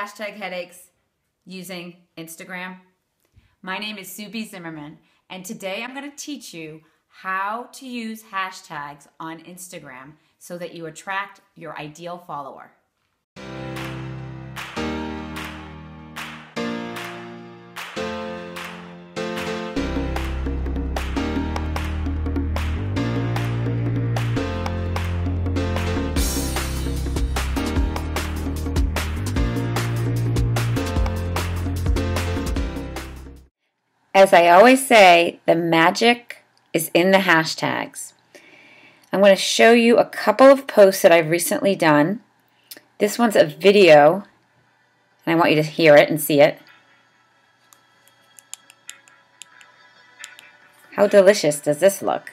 hashtag headaches using Instagram? My name is Sue B. Zimmerman, and today I'm going to teach you how to use hashtags on Instagram so that you attract your ideal follower. As I always say, the magic is in the hashtags. I'm going to show you a couple of posts that I've recently done. This one's a video, and I want you to hear it and see it. How delicious does this look?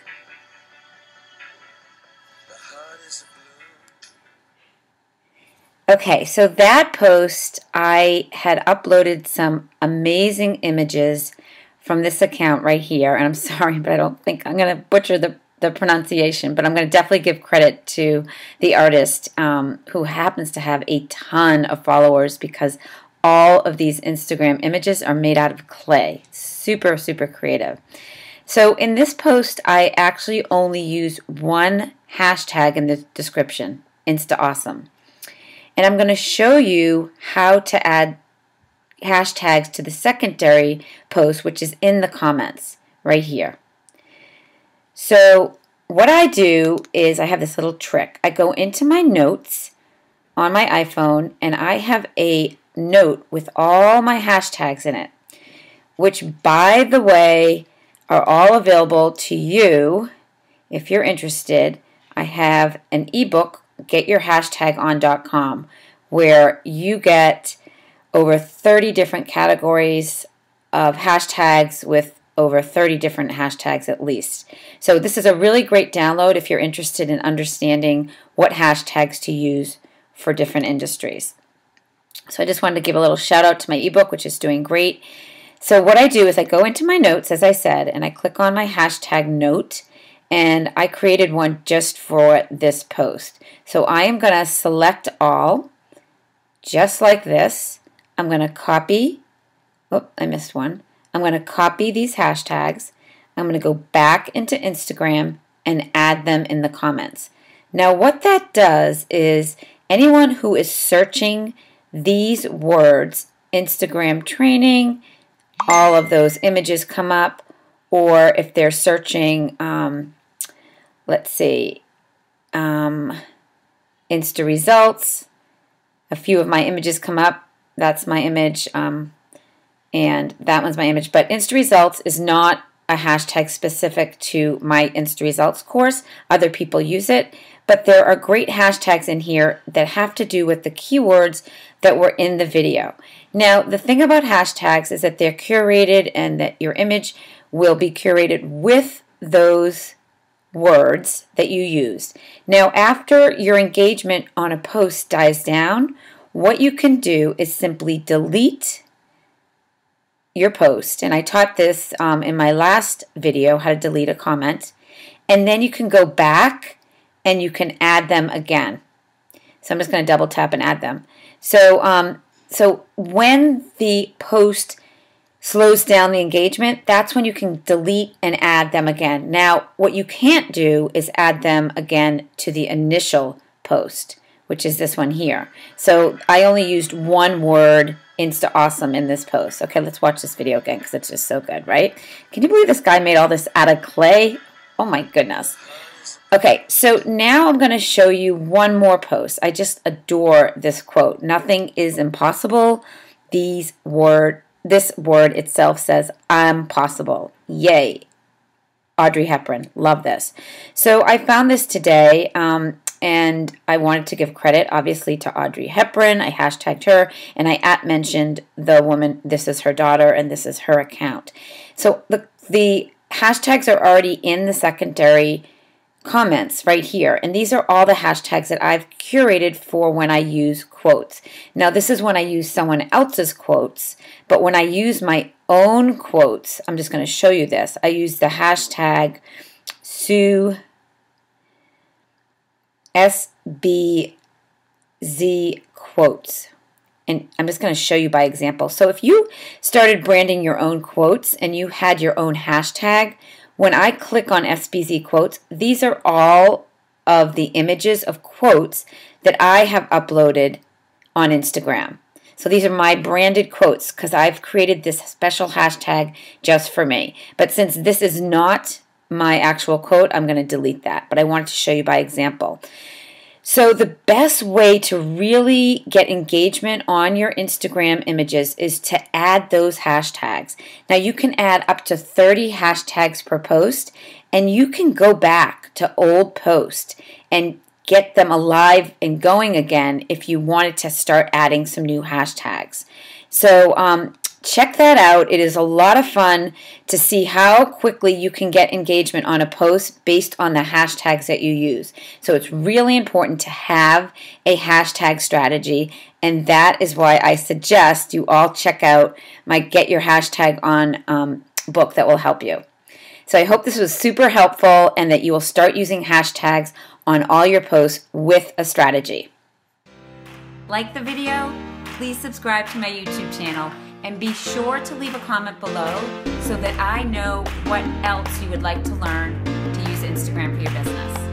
Okay, so that post, I had uploaded some amazing images from this account right here, and I'm sorry, but I don't think I'm going to butcher the pronunciation, but I'm going to definitely give credit to the artist who happens to have a ton of followers because all of these Instagram images are made out of clay. Super, super creative. So in this post, I actually only use one hashtag in the description, InstaAwesome. And I'm going to show you how to add hashtags to the secondary post, which is in the comments right here. So what I do is I have this little trick. I go into my notes on my iPhone and I have a note with all my hashtags in it, which, by the way, are all available to you if you're interested. I have an ebook, GetYourHashtagOn.com, where you get over 30 different categories of hashtags with over 30 different hashtags at least. So this is a really great download if you're interested in understanding what hashtags to use for different industries. So I just wanted to give a little shout out to my ebook, which is doing great. So what I do is I go into my notes, as I said, and I click on my hashtag note, and I created one just for this post. So I am going to select all, just like this. I'm going to copy, I missed one. I'm going to copy these hashtags. I'm going to go back into Instagram and add them in the comments. Now what that does is anyone who is searching these words, Instagram training, all of those images come up, or if they're searching, let's see, Insta results, a few of my images come up. That's my image, and that one's my image. But Insta results is not a hashtag specific to my Insta results course. Other people use it, but there are great hashtags in here that have to do with the keywords that were in the video. Now, the thing about hashtags is that they're curated and that your image will be curated with those words that you used. Now, after your engagement on a post dies down, what you can do is simply delete your post. And I taught this in my last video, how to delete a comment. And then you can go back and you can add them again. So I'm just going to double tap and add them. So, so when the post slows down the engagement, that's when you can delete and add them again. Now, what you can't do is add them again to the initial post, which is this one here. So I only used one word, InstaAwesome, in this post. Okay, let's watch this video again because it's just so good, right? Can you believe this guy made all this out of clay? Oh my goodness. Okay, so now I'm going to show you one more post. I just adore this quote. Nothing is impossible. This word itself says, I'm possible. Yay. Audrey Hepburn. Love this. So I found this today, and I wanted to give credit, obviously, to Audrey Hepburn. I hashtagged her, and I @mentioned the woman. This is her daughter, and this is her account. So the hashtags are already in the secondary comments right here, and these are all the hashtags that I've curated for when I use quotes. Now this is when I use someone else's quotes, but when I use my own quotes, I'm just going to show you this. I use the hashtag Sue SBZ quotes, and I'm just going to show you by example. So if you started branding your own quotes and you had your own hashtag, when I click on SBZ quotes, these are all of the images of quotes that I have uploaded on Instagram. So these are my branded quotes because I've created this special hashtag just for me. But since this is not my actual quote, I'm going to delete that. But I wanted to show you by example. So the best way to really get engagement on your Instagram images is to add those hashtags. Now you can add up to 30 hashtags per post, and you can go back to old posts and get them alive and going again if you wanted to start adding some new hashtags. So check that out. It is a lot of fun to see how quickly you can get engagement on a post based on the hashtags that you use. So it's really important to have a hashtag strategy, and that is why I suggest you all check out my Get Your Hashtag On book that will help you. So I hope this was super helpful and that you will start using hashtags on all your posts with a strategy. Like the video? Please subscribe to my YouTube channel and be sure to leave a comment below so that I know what else you would like to learn to use Instagram for your business.